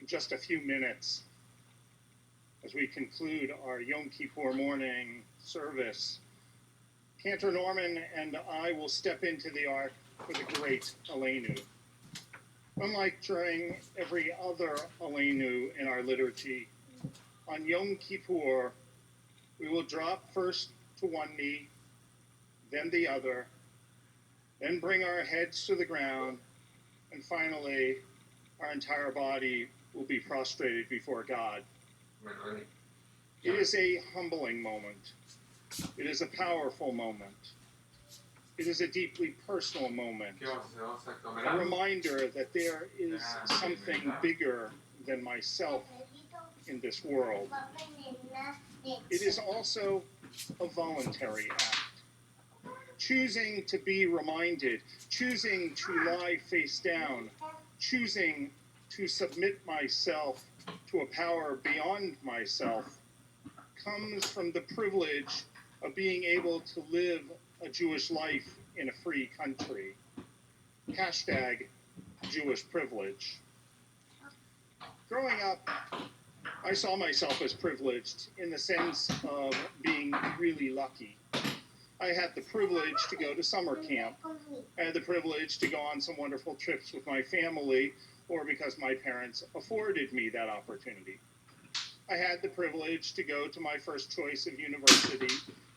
just a few minutes as we conclude our Yom Kippur morning service. Cantor Norman and I will step into the ark for the great Aleinu. Unlike during every other Aleinu in our liturgy, on Yom Kippur, we will drop first to one knee, then the other, then bring our heads to the ground, and finally, our entire body will be prostrated before God. It is a humbling moment. It is a powerful moment. It is a deeply personal moment. A reminder that there is something bigger than myself in this world. It is also a voluntary act. Choosing to be reminded, choosing to lie face down, choosing to submit myself to a power beyond myself comes from the privilege of being able to live a Jewish life in a free country. Hashtag Jewish privilege. Growing up, I saw myself as privileged in the sense of being really lucky. I had the privilege to go to summer camp. I had the privilege to go on some wonderful trips with my family, or because my parents afforded me that opportunity. I had the privilege to go to my first choice of university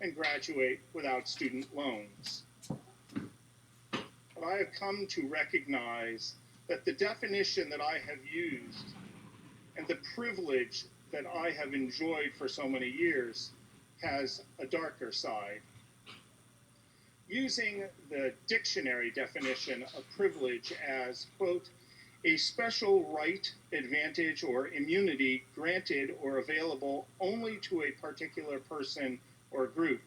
and graduate without student loans. But I have come to recognize that the definition that I have used and the privilege that I have enjoyed for so many years has a darker side. Using the dictionary definition of privilege as, quote, a special right, advantage, or immunity granted or available only to a particular person or group.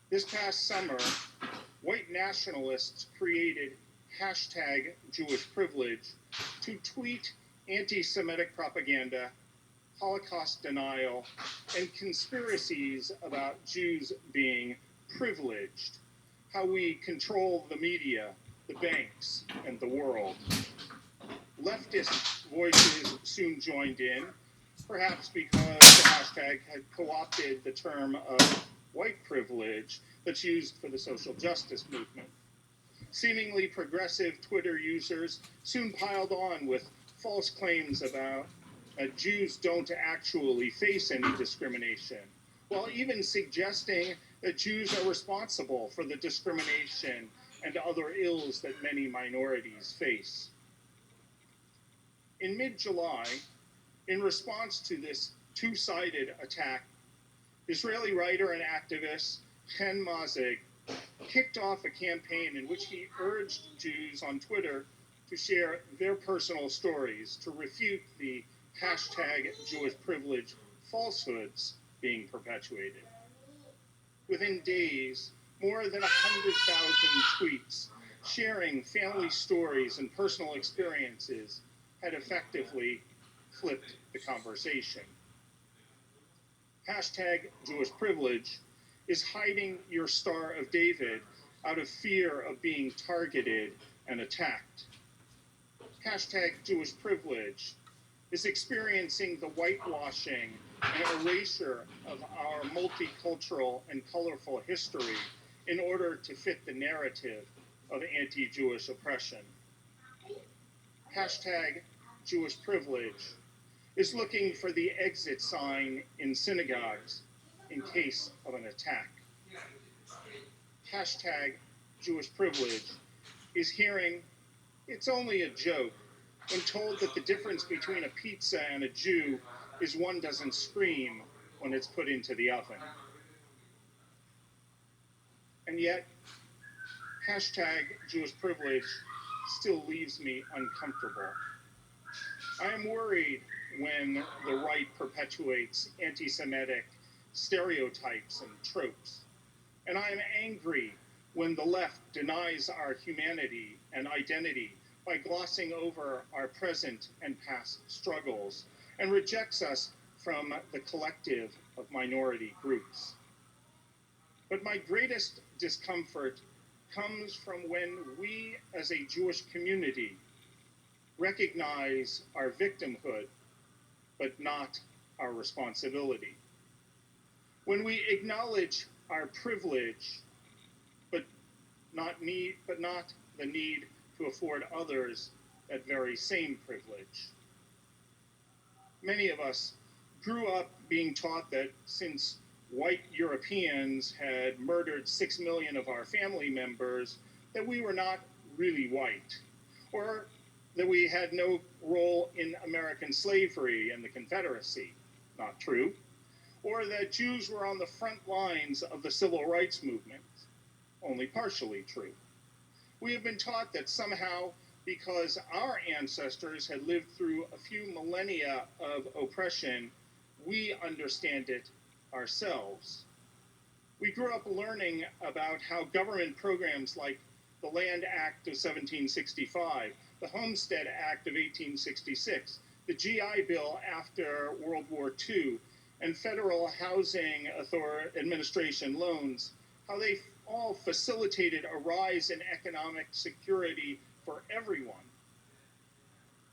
This past summer, white nationalists created hashtag Jewish privilege to tweet anti-Semitic propaganda, Holocaust denial, and conspiracies about Jews being privileged, how we control the media, the banks, and the world. Leftist voices soon joined in, perhaps because the hashtag had co-opted the term of white privilege that's used for the social justice movement. Seemingly progressive Twitter users soon piled on with false claims about Jews don't actually face any discrimination, while even suggesting that Jews are responsible for the discrimination and other ills that many minorities face. In mid-July, in response to this two-sided attack, Israeli writer and activist Chen Mazig kicked off a campaign in which he urged Jews on Twitter to share their personal stories to refute the hashtag Jewish privilege falsehoods being perpetuated. Within days, more than 100,000 tweets sharing family stories and personal experiences had effectively flipped the conversation. Hashtag Jewish privilege is hiding your Star of David out of fear of being targeted and attacked. Hashtag Jewish privilege is experiencing the whitewashing and erasure of our multicultural and colorful history in order to fit the narrative of anti-Jewish oppression. Hashtag Jewish privilege is looking for the exit sign in synagogues in case of an attack. Hashtag Jewish privilege is hearing it's only a joke when told that the difference between a pizza and a Jew is one doesn't scream when it's put into the oven. And yet, hashtag Jewish privilege still leaves me uncomfortable. I am worried when the right perpetuates anti-Semitic stereotypes and tropes. And I am angry when the left denies our humanity and identity by glossing over our present and past struggles and rejects us from the collective of minority groups. But my greatest discomfort comes from when we as a Jewish community recognize our victimhood, but not our responsibility. When we acknowledge our privilege, but not the need to afford others that very same privilege. Many of us grew up being taught that since white Europeans had murdered 6 million of our family members, that we were not really white, or that we had no role in American slavery and the Confederacy. Not true. Or that Jews were on the front lines of the civil rights movement. Only partially true. We have been taught that somehow, because our ancestors had lived through a few millennia of oppression, we understand it ourselves. We grew up learning about how government programs like the Land Act of 1765, the Homestead Act of 1866, the GI Bill after World War II, and Federal Housing Administration loans, how they all facilitated a rise in economic security for everyone,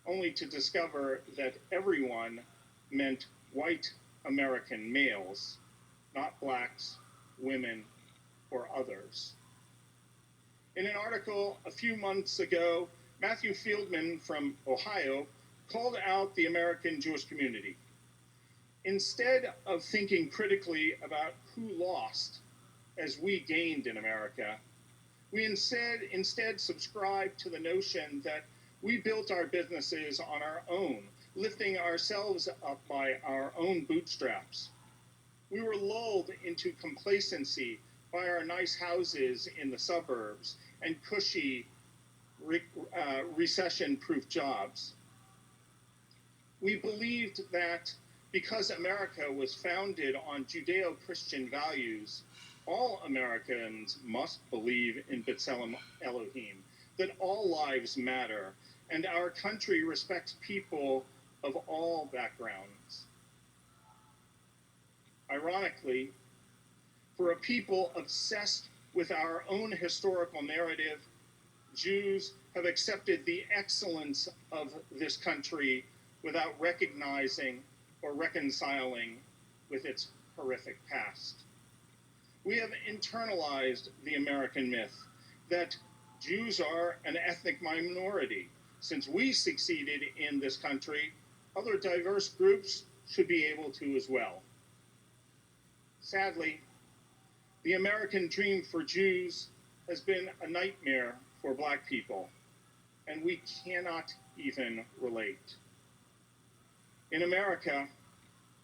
only to discover that everyone meant white American males, not blacks, women, or others. In an article a few months ago, Matthew Fieldman from Ohio called out the American Jewish community. Instead of thinking critically about who lost as we gained in America, we instead subscribe to the notion that we built our businesses on our own, lifting ourselves up by our own bootstraps. We were lulled into complacency by our nice houses in the suburbs and cushy recession-proof jobs. We believed that because America was founded on Judeo-Christian values, all Americans must believe in B'Tselem Elohim, that all lives matter, and our country respects people of all backgrounds. Ironically, for a people obsessed with our own historical narrative, Jews have accepted the excellence of this country without recognizing or reconciling with its horrific past. We have internalized the American myth that Jews are an ethnic minority. Since we succeeded in this country, other diverse groups should be able to as well. Sadly, the American dream for Jews has been a nightmare for Black people, and we cannot even relate. In America,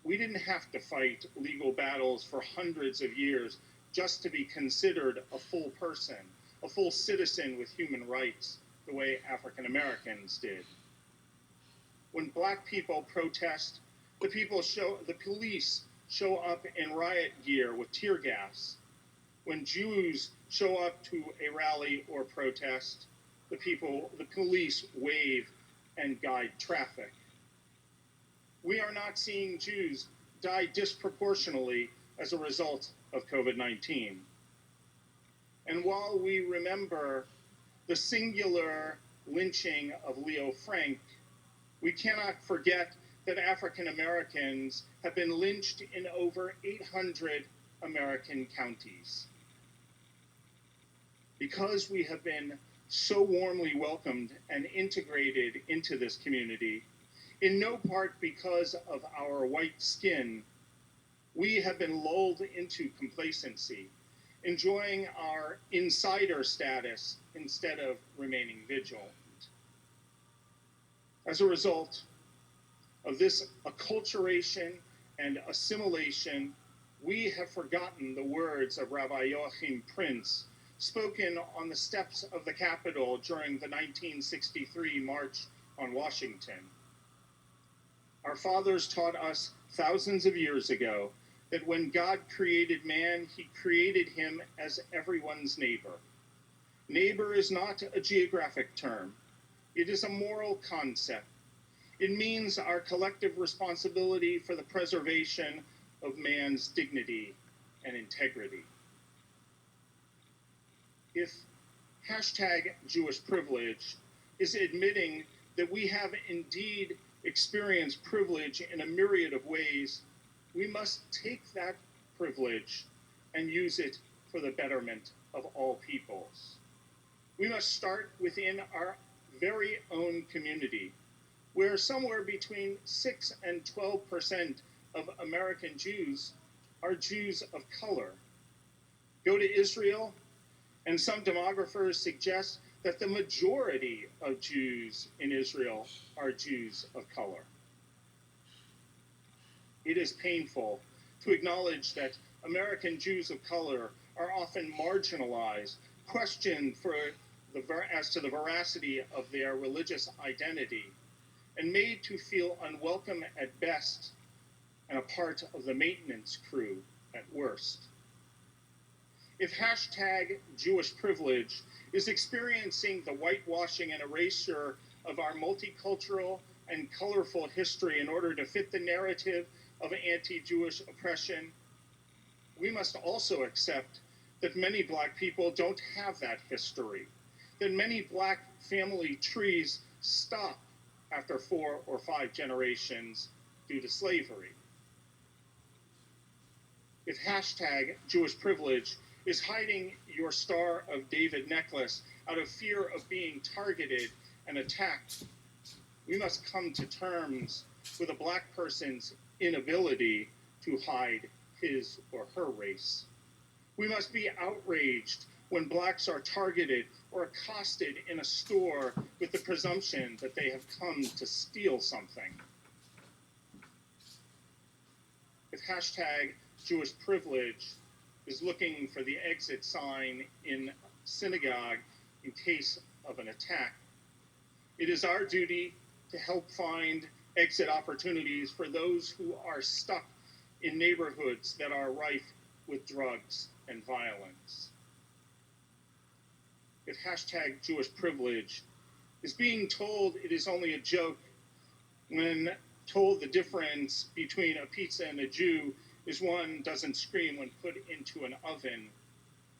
we didn't have to fight legal battles for hundreds of years just to be considered a full person, a full citizen with human rights, the way African Americans did. When Black people protest, the police show up in riot gear with tear gas. When Jews show up to a rally or protest, the police wave and guide traffic. We are not seeing Jews die disproportionately as a result of COVID-19. And while we remember the singular lynching of Leo Frank, we cannot forget that African Americans have been lynched in over 800 American counties. Because we have been so warmly welcomed and integrated into this community, in no part because of our white skin, we have been lulled into complacency, enjoying our insider status instead of remaining vigilant. As a result of this acculturation and assimilation, we have forgotten the words of Rabbi Joachim Prince, spoken on the steps of the Capitol during the 1963 March on Washington. Our fathers taught us thousands of years ago that when God created man, he created him as everyone's neighbor. Neighbor is not a geographic term. It is a moral concept. It means our collective responsibility for the preservation of man's dignity and integrity. If #JewishPrivilege is admitting that we have indeed experienced privilege in a myriad of ways, we must take that privilege and use it for the betterment of all peoples. We must start within our very own community, where somewhere between 6 and 12% of American Jews are Jews of color. Go to Israel, and some demographers suggest that the majority of Jews in Israel are Jews of color. It is painful to acknowledge that American Jews of color are often marginalized, questioned as to the veracity of their religious identity, and made to feel unwelcome at best and a part of the maintenance crew at worst. If hashtag Jewish privilege is experiencing the whitewashing and erasure of our multicultural and colorful history in order to fit the narrative of anti-Jewish oppression, we must also accept that many Black people don't have that history, that many Black family trees stop after 4 or 5 generations due to slavery. If hashtag Jewish privilege is hiding your Star of David necklace out of fear of being targeted and attacked, we must come to terms with a Black person's inability to hide his or her race. We must be outraged when Blacks are targeted or accosted in a store with the presumption that they have come to steal something. If hashtag Jewish privilege is looking for the exit sign in synagogue in case of an attack, it is our duty to help find exit opportunities for those who are stuck in neighborhoods that are rife with drugs and violence. If hashtag Jewish privilege is being told it is only a joke when told the difference between a pizza and a Jew is one doesn't scream when put into an oven,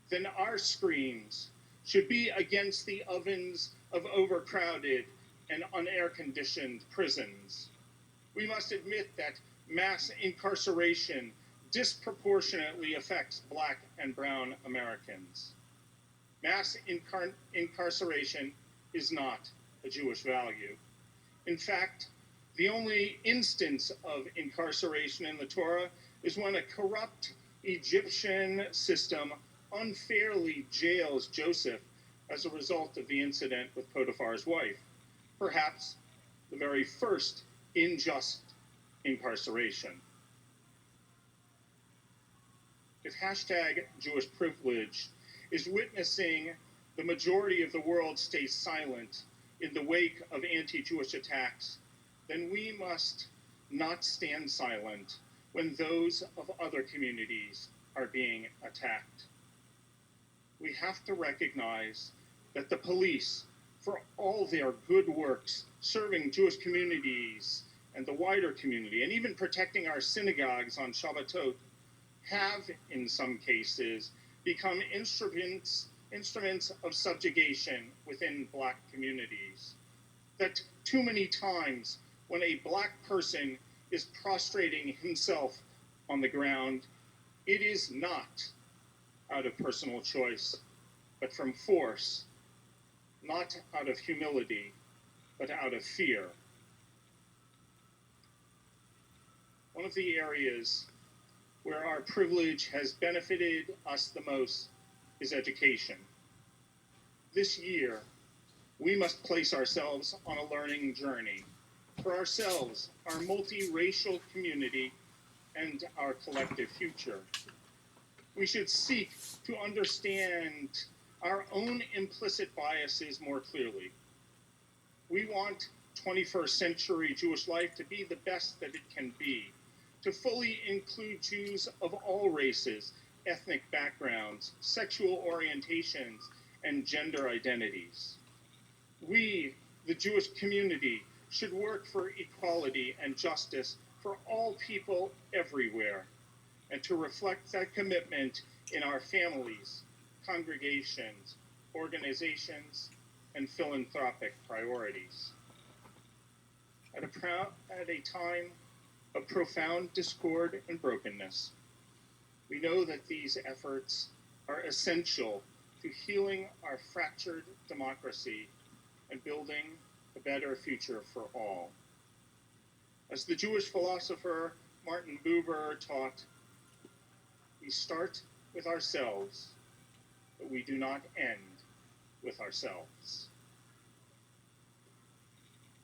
then our screams should be against the ovens of overcrowded and unair-conditioned prisons. We must admit that mass incarceration disproportionately affects Black and brown Americans. Mass incarceration is not a Jewish value. In fact, the only instance of incarceration in the Torah is when a corrupt Egyptian system unfairly jails Joseph as a result of the incident with Potiphar's wife, perhaps the very first unjust incarceration. If hashtag Jewish privilege is witnessing the majority of the world stay silent in the wake of anti-Jewish attacks, then we must not stand silent when those of other communities are being attacked. We have to recognize that the police, for all their good works serving Jewish communities and the wider community, and even protecting our synagogues on Shabbatot, have, in some cases, become instruments of subjugation within Black communities. That too many times when a Black person is prostrating himself on the ground, it is not out of personal choice, but from force, not out of humility, but out of fear. One of the areas where our privilege has benefited us the most is education. This year, we must place ourselves on a learning journey for ourselves, our multiracial community, and our collective future. We should seek to understand our own implicit biases more clearly. We want 21st century Jewish life to be the best that it can be, to fully include Jews of all races, ethnic backgrounds, sexual orientations, and gender identities. We, the Jewish community, should work for equality and justice for all people everywhere, and to reflect that commitment in our families, congregations, organizations, and philanthropic priorities. at a time of profound discord and brokenness. We know that these efforts are essential to healing our fractured democracy and building a better future for all. As the Jewish philosopher Martin Buber taught, we start with ourselves, but we do not end with ourselves.